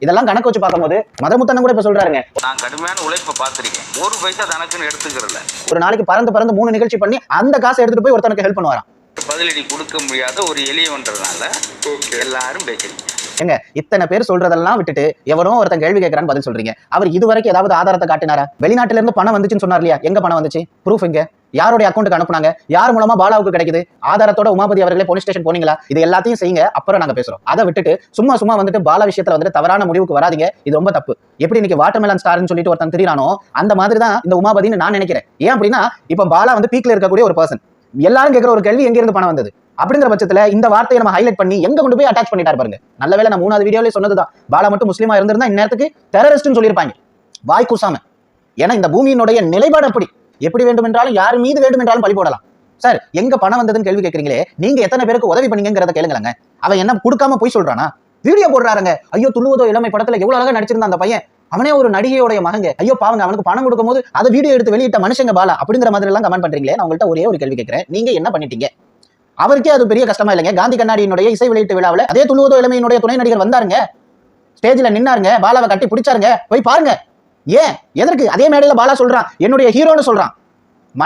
இதெல்லாம் கணக்கு வச்சு பார்க்கும்போது மதமுத்தனம் கூட இப்ப சொல்றாருங்க, நான் கடுமையான உழைப்பை பார்த்திருக்கேன், ஒரு பைசா தனக்குன்னு எடுத்துக்கிறல. ஒரு நாளைக்கு பறந்து 3 நிகழ்ச்சி பண்ணி அந்த காசை எடுத்துட்டு போய் ஒருத்தனுக்கு ஹெல்ப் பண்ணுவாராம். பதிலடி கொடுக்க முடியாத ஒரு எளியவன்றதுனால எல்லாரும் பேசுறீங்க. எங்க இத்தனை பேர் சொல்றதெல்லாம் விட்டுட்டு எவனோ ஒருத்தன் கேள்வி கேட்கறான்னு பதில் சொல்றீங்க. அவர் இதுவரைக்கும் ஏதாவது ஆதாரத்தை காட்டினாரா? வெளிநாட்டுல இருந்து பணம் வந்துச்சுன்னு சொன்னார் இல்லையா, எங்க பணம் வந்துச்சு? ப்ரூஃப் எங்க? யாருடைய அக்கௌண்ட்டுக்கு அனுப்புனாங்க? யார் மூலமா பாலாவுக்கு கிடைக்குது? ஆதாரத்தோட உமாபதி அவர்களே போலீஸ் ஸ்டேஷன் போனீங்களா? இது எல்லாத்தையும் செய்யுங்க, அப்புறம் நாங்க பேசுறோம். அதை விட்டுட்டு சும்மா வந்துட்டு பாலா விஷயத்துல வந்துட்டு தவறான முடிவுக்கு வராதீங்க. இது ரொம்ப தப்பு. எப்படி இன்னைக்கு வாட்டர்மெலன் ஸ்டார்னு சொல்லிட்டு ஒருத்தன் திரியானோ அந்த மாதிரி தான் இந்த உமாபதினு நான் நினைக்கிறேன். ஏன் அப்படின்னா இப்ப பாலா வந்து பீக்ல இருக்கக்கூடிய ஒரு பர்சன். எல்லாரும் கேட்கிற ஒரு கேள்வி, எங்க இருந்து பணம் வந்தது அப்படிங்கிற பட்சத்துல இந்த வார்த்தையை நம்ம ஹைலைட் பண்ணி எங்க கொண்டு போய் அட்டாச் பண்ணிட்டாரு பாருங்க. நல்ல வேளை நான் 3வது வீடியோல சொன்னதுதான், பாலா மட்டும் முஸ்லீமா இருந்திருந்தா இந்நேரத்துக்கு டெரரிஸ்ட்னு சொல்லியிருப்பாங்க வாய் கூசாம. ஏன்னா இந்த பூமியினுடைய நிலைப்பாடு அப்படி. எப்படி வேண்டும் என்றாலும் யார் மீது வேண்டும் என்றாலும் பழி போடலாம். சார் எங்க பணம் வந்ததுன்னு கேள்வி கேட்கறீங்களே, நீங்க எத்தனை பேருக்கு உதவி பண்ணீங்கிறத கேளுங்களங்க. அவன் என்ன கொடுக்காம போய் சொல்றானா? வீடியோ போடுறாருங்க. ஐயோ துள்ளுவதோ இளமை படத்துல எவ்வளவு அழகா நடிச்சிருந்தான் அந்த பையன், அவனே ஒரு நடிகையோட மகங்க. ஐயோ பாவங்க, அவனுக்கு பணம் கொடுக்கும் போது அதை வீடியோ எடுத்து வெளியிட்ட மனுஷங்க பாலா அப்படிங்கிற மாதிரி எல்லாம் கமெண்ட் பண்றீங்களே. நான் உங்கள்கிட்ட ஒரே ஒரு கேள்வி கேட்கிறேன், நீங்க என்ன பண்ணிட்டீங்க? அவருக்கே அது பெரிய கஷ்டமா இல்லைங்க. காந்தி கண்ணாடியினுடைய இசை வெளியீட்டு விழாவில் அதே துள்ளுவதோ இளமையினுடைய துணை நடிகர் வந்தாருங்க, ஸ்டேஜ்ல நின்னாருங்க, பாலாவை கட்டி பிடிச்சாருங்க, போய் பாருங்க. ஏன் எதற்கு? அதே மேடையில பாலா சொல்றான் என்னுடைய ஹீரோன்னு சொல்றான்.